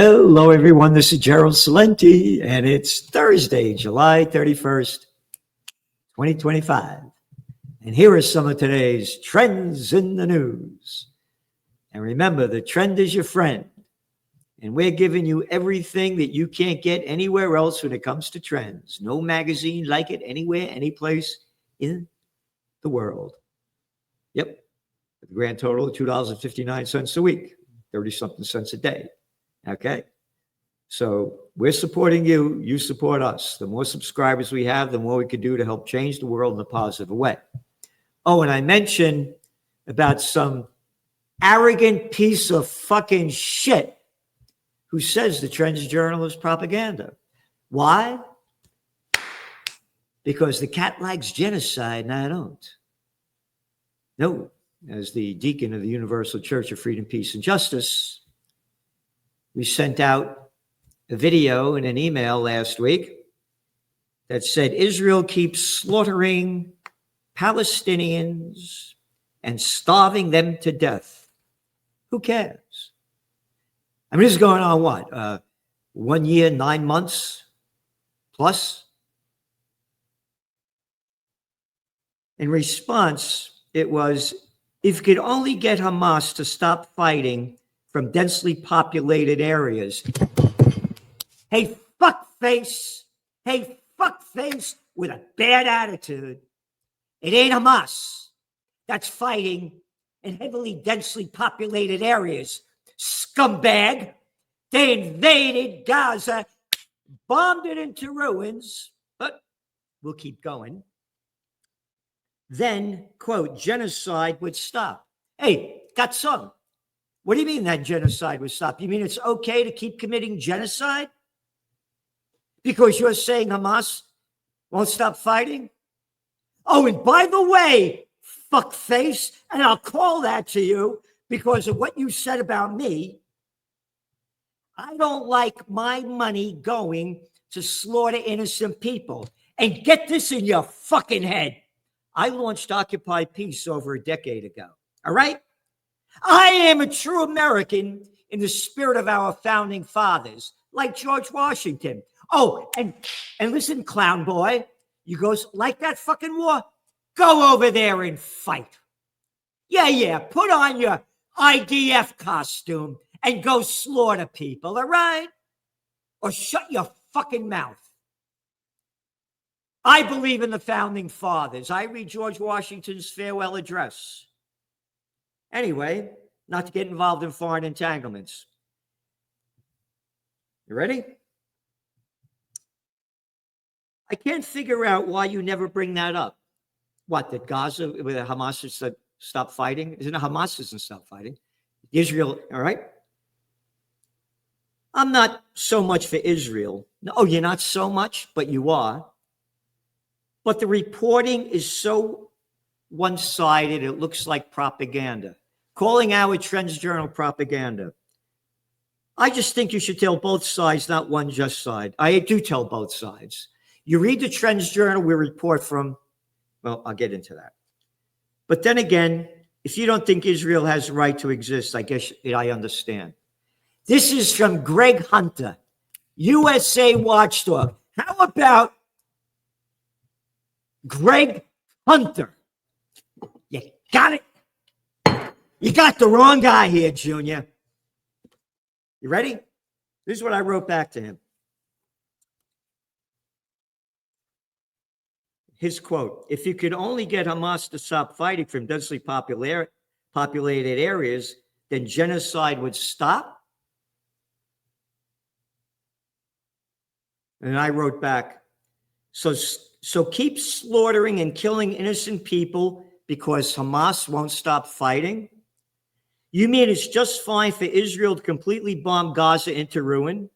Hello, everyone. This is Gerald Salenti, and it's Thursday, July 31st, 2025. And here are some of today's trends in the news. And remember, the trend is your friend. And we're giving you everything that you can't get anywhere else when it comes to trends. No magazine like it anywhere, any place in the world. Yep. The grand total of $2.59 a week, 30-something cents a day. Okay. So we're supporting you. You support us. The more subscribers we have, the more we can do to help change the world in a positive way. Oh, and I mentioned about some arrogant piece of fucking shit who says the Trends Journal is propaganda. Why? Because the cat likes genocide and I don't. No, as the deacon of the Universal Church of Freedom, Peace, and Justice, we sent out a video and an email last week that said Israel keeps slaughtering Palestinians and starving them to death. Who cares? I mean, this is going on what? 1 year, 9 months plus? In response, it was, if you could only get Hamas to stop fighting from densely populated areas. Hey, fuckface. Hey, fuckface with a bad attitude. It ain't Hamas that's fighting in heavily densely populated areas. Scumbag. They invaded Gaza, bombed it into ruins, but we'll keep going. Then, quote, genocide would stop. Hey, got some. What do you mean that genocide would stop? You mean it's okay to keep committing genocide? Because you're saying Hamas won't stop fighting? Oh, and by the way, fuckface, and I'll call that to you because of what you said about me, I don't like my money going to slaughter innocent people. And get this in your fucking head. I launched Occupy Peace over a decade ago. All right? I am a true American in the spirit of our founding fathers, like George Washington. Oh, and listen, clown boy, you goes, like that fucking war? Go over there and fight. Yeah, put on your IDF costume and go slaughter people, all right? Or shut your fucking mouth. I believe in the founding fathers. I read George Washington's farewell address. Anyway, not to get involved in foreign entanglements. You ready? I can't figure out why you never bring that up. What, that Gaza, where Hamas has stopped fighting? Isn't it Hamas hasn't stopped fighting? Israel, all right? I'm not so much for Israel. No, you're not so much, but you are. But the reporting is so one-sided, it looks like propaganda. Calling our Trends Journal propaganda. I just think you should tell both sides, not one just side. I do tell both sides. You read the Trends Journal, we report from, well, I'll get into that. But then again, if you don't think Israel has the right to exist, I guess I understand. This is from Greg Cunter, USA Watchdog. How about Greg Cunter? You got it? You got the wrong guy here, Junior. You ready? This is what I wrote back to him. His quote, if you could only get Hamas to stop fighting from densely populated areas, then genocide would stop. And I wrote back, so keep slaughtering and killing innocent people because Hamas won't stop fighting? You mean it's just fine for Israel to completely bomb Gaza into ruin,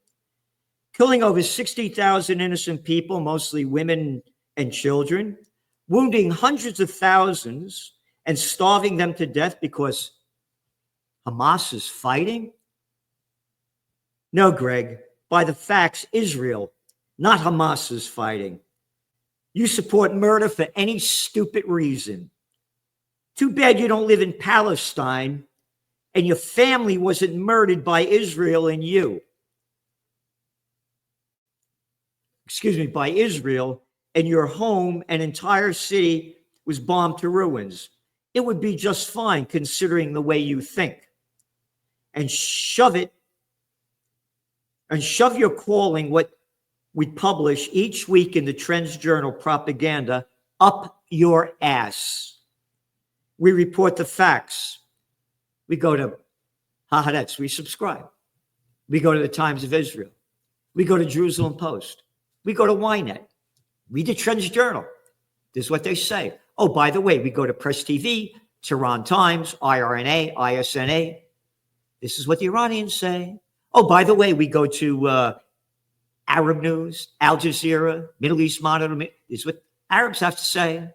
killing over 60,000 innocent people, mostly women and children, wounding hundreds of thousands and starving them to death because Hamas is fighting? No, Greg, by the facts, Israel, not Hamas, is fighting. You support murder for any stupid reason. Too bad you don't live in Palestine and your family wasn't murdered by Israel and you. by Israel, and your home and entire city was bombed to ruins, it would be just fine considering the way you think. And shove your calling, what we publish each week in the Trends Journal propaganda, up your ass. We report the facts. We go to Haaretz, we subscribe. We go to the Times of Israel. We go to Jerusalem Post. We go to Ynet. Read the Trends Journal. This is what they say. Oh, by the way, we go to Press TV, Tehran Times, IRNA, ISNA. This is what the Iranians say. Oh, by the way, we go to Arab News, Al Jazeera, Middle East Monitor. This is what Arabs have to say.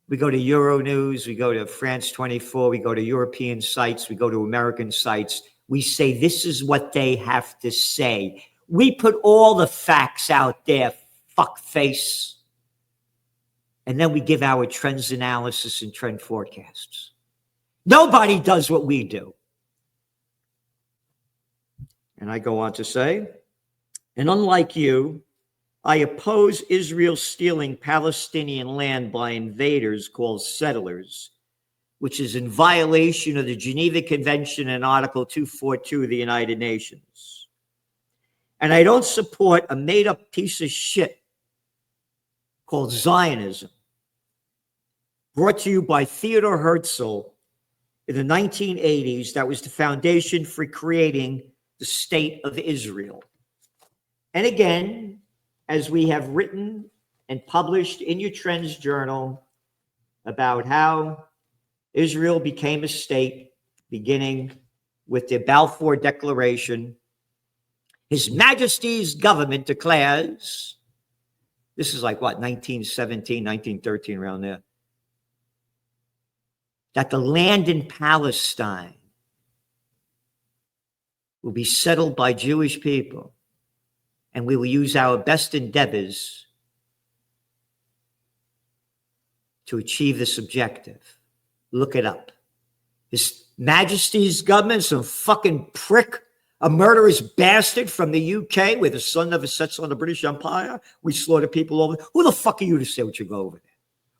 We go to Euronews, we go to France 24, we go to European sites, we go to American sites. We say this is what they have to say. We put all the facts out there, fuckface. And then we give our trends analysis and trend forecasts. Nobody does what we do. And I go on to say, and unlike you, I oppose Israel stealing Palestinian land by invaders called settlers, which is in violation of the Geneva Convention and Article 242 of the United Nations. And I don't support a made-up piece of shit called Zionism, brought to you by Theodor Herzl in the 1980s, that was the foundation for creating the State of Israel. And again, as we have written and published in your Trends Journal about how Israel became a state, beginning with the Balfour Declaration, His Majesty's government declares, this is like what, 1917, 1913, around there, that the land in Palestine will be settled by Jewish people, and we will use our best endeavors to achieve this objective. Look it up. His Majesty's government, some fucking prick, a murderous bastard from the UK, where the son never sets on the British Empire. We slaughter people over. Who the fuck are you to say what you go over there?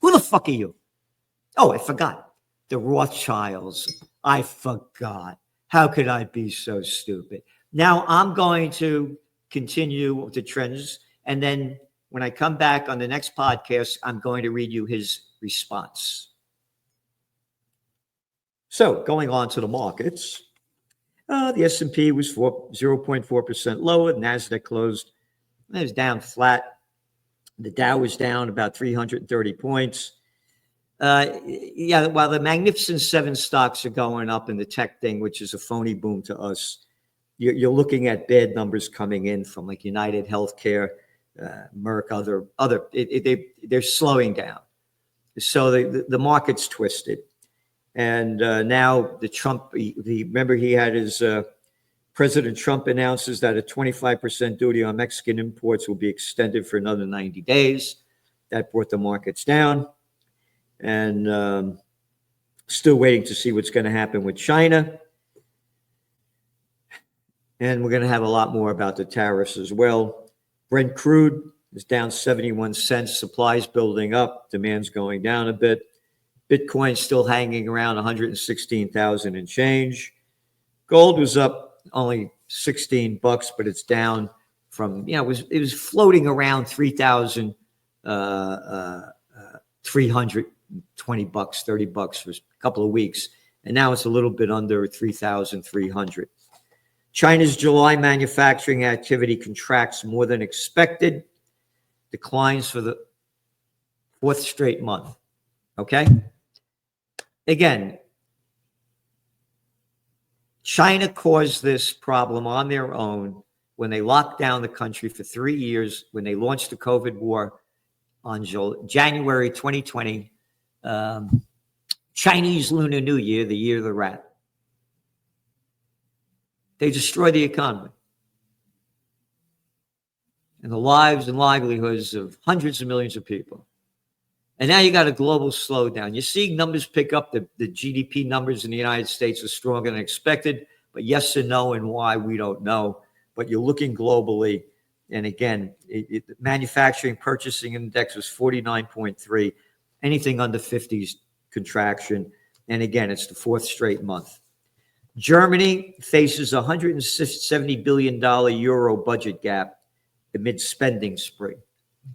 Who the fuck are you? Oh, I forgot. The Rothschilds. I forgot. How could I be so stupid? Now I'm going to continue with the trends. And then when I come back on the next podcast, I'm going to read you his response. So going on to the markets, the S&P was 0.4% lower. NASDAQ closed, it was down flat. The Dow was down about 330 points. Yeah, while the Magnificent Seven stocks are going up in the tech thing, which is a phony boom to us, you're looking at bad numbers coming in from like United Healthcare, Merck, they're slowing down. So the market's twisted. And now the Trump, remember he had his, President Trump announces that a 25% duty on Mexican imports will be extended for another 90 days. That brought the markets down. And still waiting to see what's going to happen with China. And we're going to have a lot more about the tariffs as well. Brent crude is down 71 cents. Supplies building up. Demand's going down a bit. Bitcoin still hanging around 116,000 and change. Gold was up only $16, but it's down from, it was floating around 3,320 bucks, $30 for a couple of weeks. And now it's a little bit under 3,300. China's July manufacturing activity contracts more than expected, declines for the fourth straight month. Okay? Again, China caused this problem on their own when they locked down the country for 3 years, when they launched the COVID war on January 2020, Chinese Lunar New Year, the year of the rat. They destroyed the economy and the lives and livelihoods of hundreds of millions of people. And now you got a global slowdown. You're seeing numbers pick up. The GDP numbers in the United States are stronger than expected, but yes and no and why, we don't know. but you're looking globally. And again, the manufacturing purchasing index was 49.3. Anything under 50 is contraction. And again, it's the fourth straight month. Germany faces a $170 billion euro budget gap amid spending spree.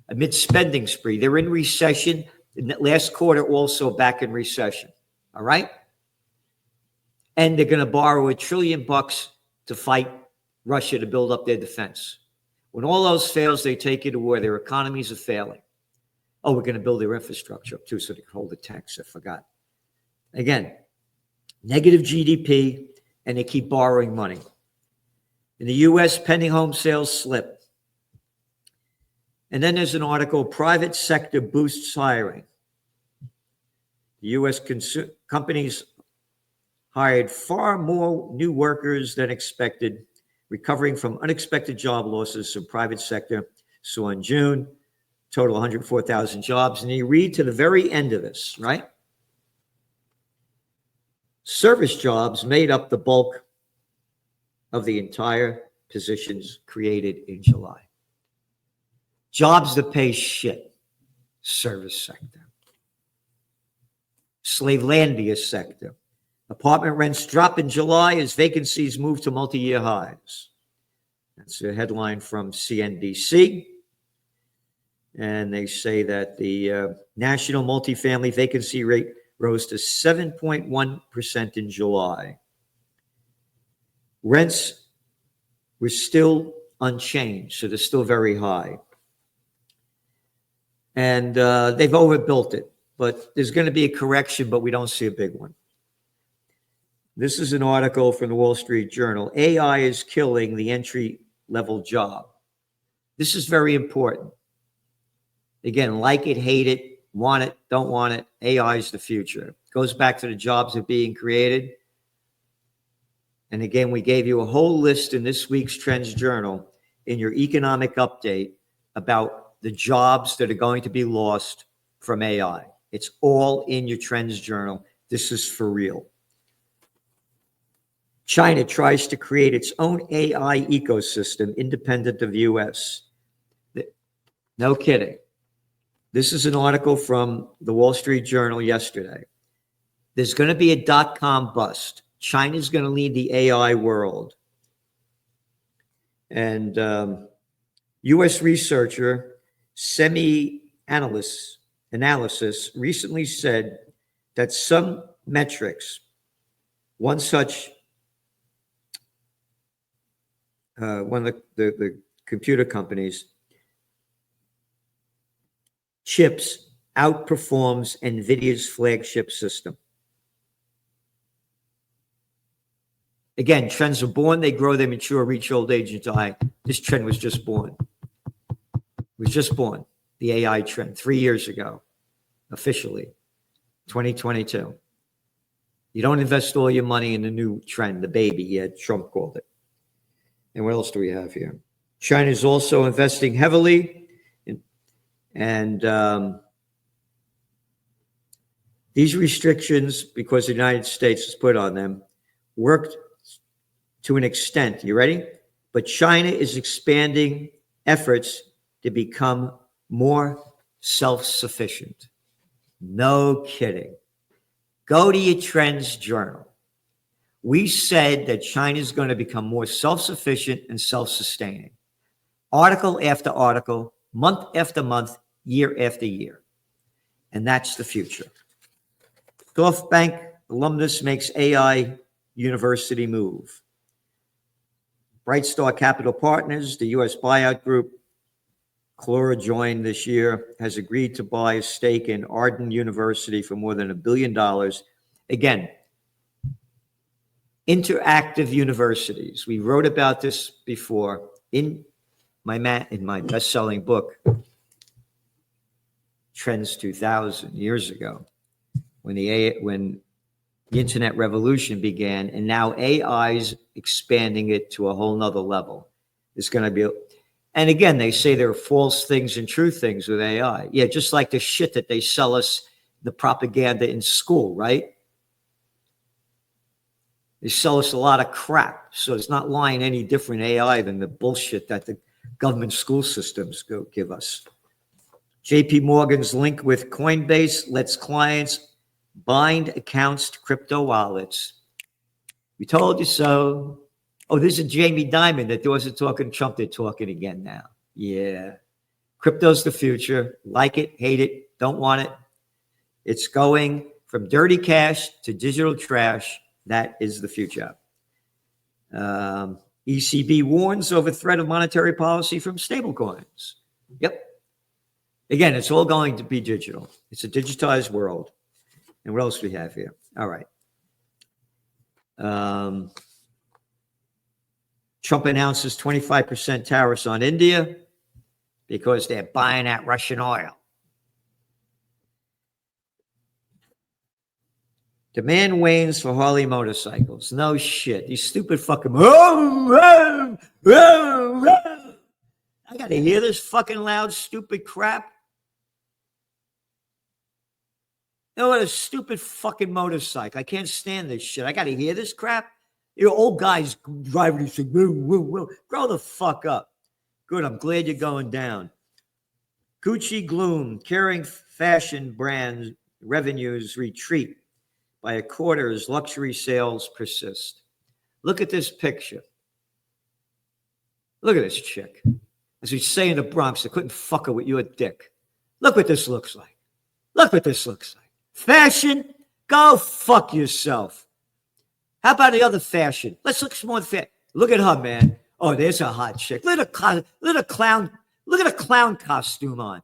They're in recession. In the last quarter, also back in recession. All right? And they're going to borrow $1 trillion to fight Russia to build up their defense. When all else fails, they take it to war. Their economies are failing. Oh, we're going to build their infrastructure up too so they can hold the tanks. I forgot. Again, negative GDP, and they keep borrowing money. In the U.S., pending home sales slip. And then there's an article, private sector boosts hiring. The U.S. companies hired far more new workers than expected, recovering from unexpected job losses from private sector. So in June, total 104,000 jobs. And you read to the very end of this, right? Service jobs made up the bulk of the entire positions created in July. Jobs that pay shit, service sector. Slavelandia sector. Apartment rents drop in July as vacancies move to multi-year highs. That's a headline from CNBC. And they say that the national multifamily vacancy rate rose to 7.1% in July. Rents were still unchanged, so they're still very high. And they've overbuilt it, but there's going to be a correction, but we don't see a big one. This is an article from the Wall Street Journal. AI is killing the entry-level job. This is very important. Again, like it, hate it, want it, don't want it. AI is the future. It goes back to the jobs that are being created. And again, we gave you a whole list in this week's Trends Journal in your economic update about the jobs that are going to be lost from AI. It's all in your Trends Journal. This is for real. China tries to create its own AI ecosystem independent of the U.S. No kidding. This is an article from the Wall Street Journal yesterday. There's going to be a dot-com bust. China's going to lead the AI world. And U.S. researcher Analysis recently said that some metrics, one such, one of the computer companies, chips outperforms NVIDIA's flagship system. Again, trends are born, they grow, they mature, reach old age, and die. This trend was just born. It was just born, the AI trend, 3 years ago, officially, 2022. You don't invest all your money in the new trend, the baby, yeah, Trump called it. And what else do we have here? China is also investing heavily and these restrictions, because the United States has put on them, worked to an extent. You ready? But China is expanding efforts to become more self-sufficient. No kidding. Go to your Trends Journal. We said that China is going to become more self-sufficient and self-sustaining. Article after article, month after month, year after year. And that's the future. Gulf Bank alumnus makes AI university move. Brightstar Capital Partners, the U.S. buyout group, Clora joined this year, has agreed to buy a stake in Arden University for more than $1 billion. Again, interactive universities. We wrote about this before in my best-selling book, Trends 2000, years ago, when the internet revolution began, and now AI's expanding it to a whole nother level. It's going to be, and again, they say there are false things and true things with AI. Yeah, just like the shit that they sell us, the propaganda in school, right? They sell us a lot of crap. So it's not lying any different AI than the bullshit that the government school systems go give us. JP Morgan's link with Coinbase lets clients bind accounts to crypto wallets. We told you so. Oh, this is Jamie Dimon that wasn't talking Trump. They're talking again now. Yeah. Crypto's the future. Like it, hate it, don't want it. It's going from dirty cash to digital trash. That is the future. ECB warns over threat of monetary policy from stablecoins. Yep. Again, it's all going to be digital. It's a digitized world. And what else do we have here? All right. Trump announces 25% tariffs on India because they're buying that Russian oil. Demand wanes for Harley motorcycles. No shit. These stupid fucking... I got to hear this fucking loud, stupid crap. You know what? A stupid fucking motorcycle. I can't stand this shit. I got to hear this crap. You know, old guys driving this thing. Grow the fuck up. Good. I'm glad you're going down. Gucci gloom. Carrying fashion brands revenues retreat by a quarter as luxury sales persist. Look at this picture. Look at this chick. As we say in the Bronx, I couldn't fuck her with your dick. Look what this looks like. Look what this looks like. Fashion? Go fuck yourself. How about the other fashion? Let's look some more fashion. Look at her, man. Oh, there's a hot chick. Look at a clown costume on.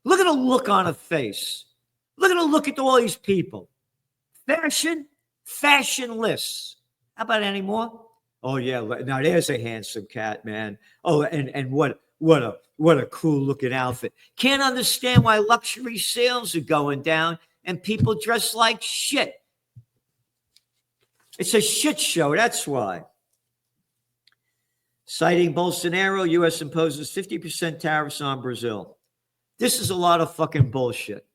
Look at the look on her face. Look at the look at all these people. Fashion, fashionless. How about any more? Oh yeah, now there's a handsome cat, man. Oh, and what a cool looking outfit. Can't understand why luxury sales are going down and people dress like shit. It's a shit show, that's why. Citing Bolsonaro, U.S. imposes 50% tariffs on Brazil. This is a lot of fucking bullshit.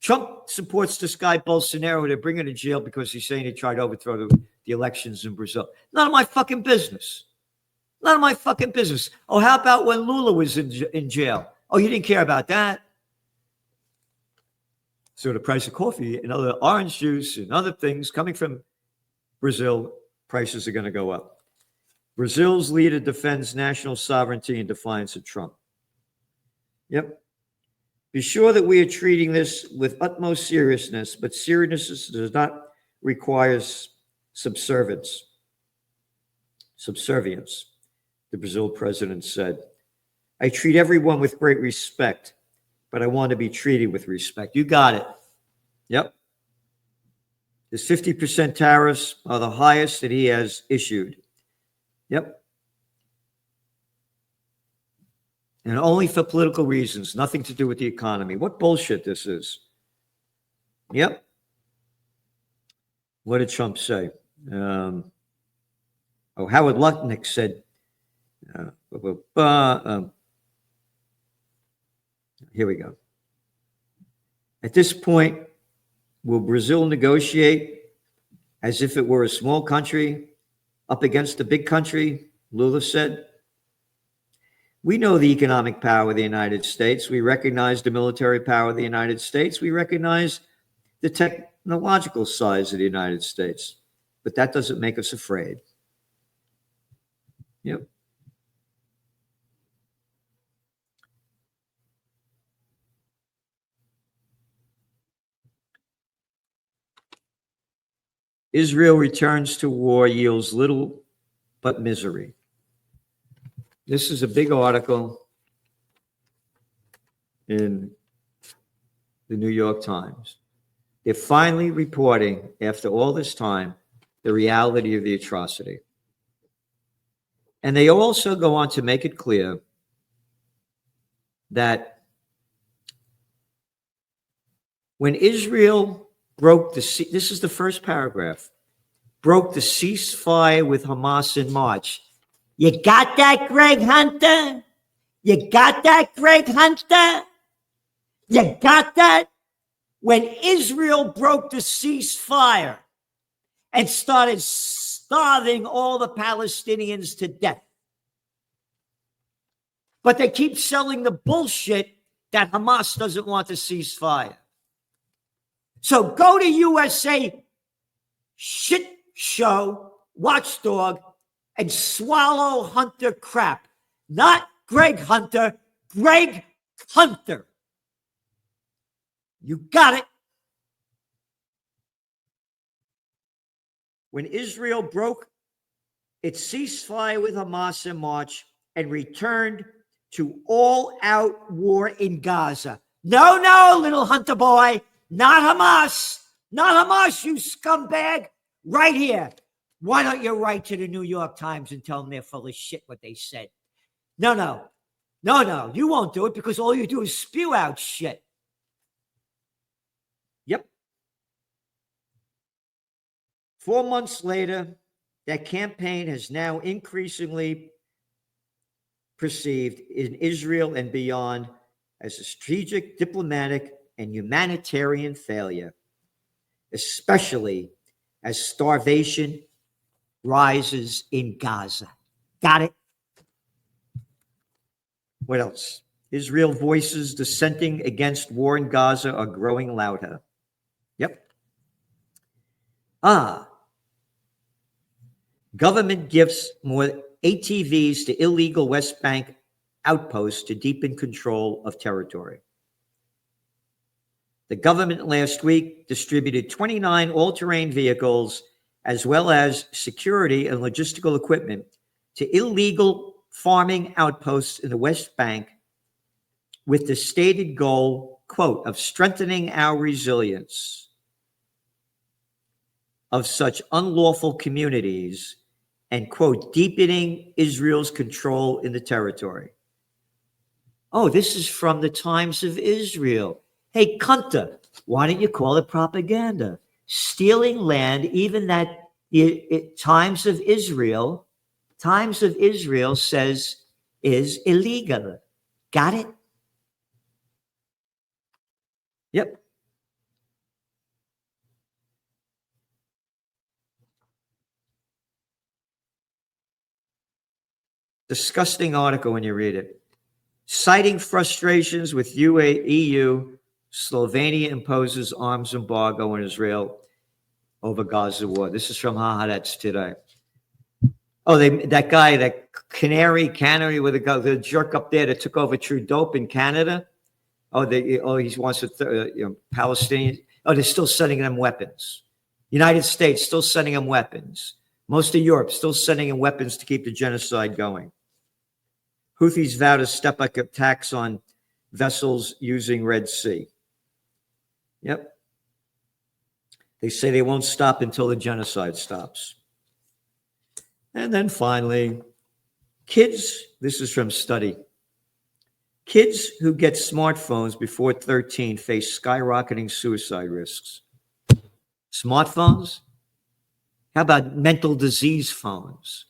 Trump supports this guy Bolsonaro. They're bringing him to jail because he's saying he tried to overthrow the elections in Brazil. None of my fucking business. None of my fucking business. Oh, how about when Lula was in jail? Oh, you didn't care about that. So the price of coffee and other orange juice and other things coming from Brazil, prices are going to go up. Brazil's leader defends national sovereignty in defiance of Trump. Yep. Be sure that we are treating this with utmost seriousness, but seriousness does not require subservience, the Brazil president said. I treat everyone with great respect, but I want to be treated with respect. You got it. Yep. His 50% tariffs are the highest that he has issued. Yep. And only for political reasons, nothing to do with the economy. What bullshit this is. Yep. What did Trump say? Howard Lutnick said, here we go. At this point, will Brazil negotiate as if it were a small country up against a big country? Lula said. We know the economic power of the United States. We recognize the military power of the United States. We recognize the technological size of the United States. But that doesn't make us afraid. Yep. Israel returns to war yields little but misery. This is a big article in the New York Times. They're finally reporting, after all this time, the reality of the atrocity. And they also go on to make it clear that when Israel broke this is the first paragraph, broke the ceasefire with Hamas in March. You got that, Greg Hunter? You got that, Greg Hunter? You got that? When Israel broke the ceasefire and started starving all the Palestinians to death. But they keep selling the bullshit that Hamas doesn't want to ceasefire. So go to USA shit show, Watchdog, and swallow Hunter crap. Not Greg Hunter, Greg Cunter. You got it. When Israel broke its ceasefire with Hamas in March and returned to all-out war in Gaza. No, little Hunter boy, not Hamas. Not Hamas, you scumbag. Right here. Why don't you write to the New York Times and tell them they're full of shit what they said? No. You won't do it because all you do is spew out shit. Yep. 4 months later, that campaign has now increasingly perceived in Israel and beyond as a strategic, diplomatic, and humanitarian failure, especially as starvation rises in Gaza. Got it? What else? Israel voices dissenting against war in Gaza are growing louder. Yep. Government gives more ATVs to illegal West Bank outposts to deepen control of territory. The government last week distributed 29 all-terrain vehicles as well as security and logistical equipment to illegal farming outposts in the West Bank with the stated goal, quote, of strengthening our resilience of such unlawful communities and, quote, deepening Israel's control in the territory. Oh, this is from the Times of Israel. Hey, Cunter, why don't you call it propaganda? Stealing land, even that Times of Israel says is illegal. Got it? Yep. Disgusting article when you read it. Citing frustrations with EU, Slovenia imposes arms embargo on Israel over Gaza war. This is from Haaretz today. Oh, that guy, that canary with the jerk up there that took over Trudeau in Canada. He wants to Palestinians. Oh, they're still sending them weapons. United States still sending them weapons. Most of Europe still sending them weapons to keep the genocide going. Houthis vow to step up attacks on vessels using Red Sea. Yep. They say they won't stop until the genocide stops. And then finally, kids, this is from study. Kids who get smartphones before 13 face skyrocketing suicide risks. Smartphones? How about mental disease phones?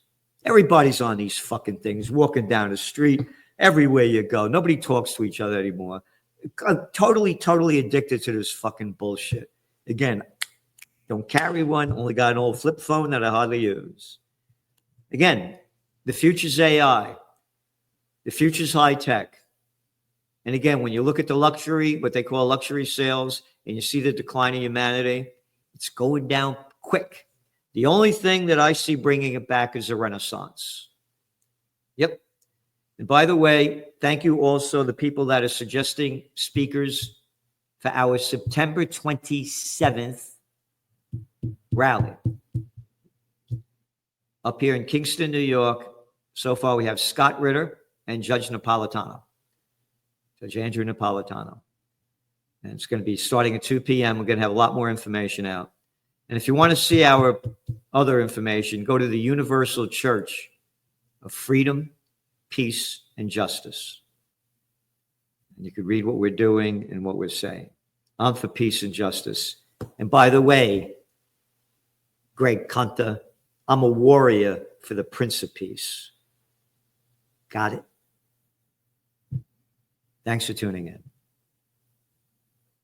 Everybody's on these fucking things, walking down the street, everywhere you go. Nobody talks to each other anymore. I'm totally addicted to this fucking bullshit. Again, don't carry one, only got an old flip phone that I hardly use. Again, the future's AI. The future's high tech. And again, when you look at the luxury, what they call luxury sales, and you see the decline of humanity, it's going down quick. The only thing that I see bringing it back is a renaissance. Yep. And by the way, thank you also the people that are suggesting speakers for our September 27th rally up here in Kingston, New York. So far, we have Scott Ritter and Judge Napolitano, Judge Andrew Napolitano. And it's going to be starting at 2 p.m. We're going to have a lot more information out. And if you want to see our other information, go to the Universal Church of Freedom, Peace, and Justice. And you can read what we're doing and what we're saying. I'm for peace and justice. And by the way, Greg Cunter, I'm a warrior for the Prince of Peace. Got it? Thanks for tuning in.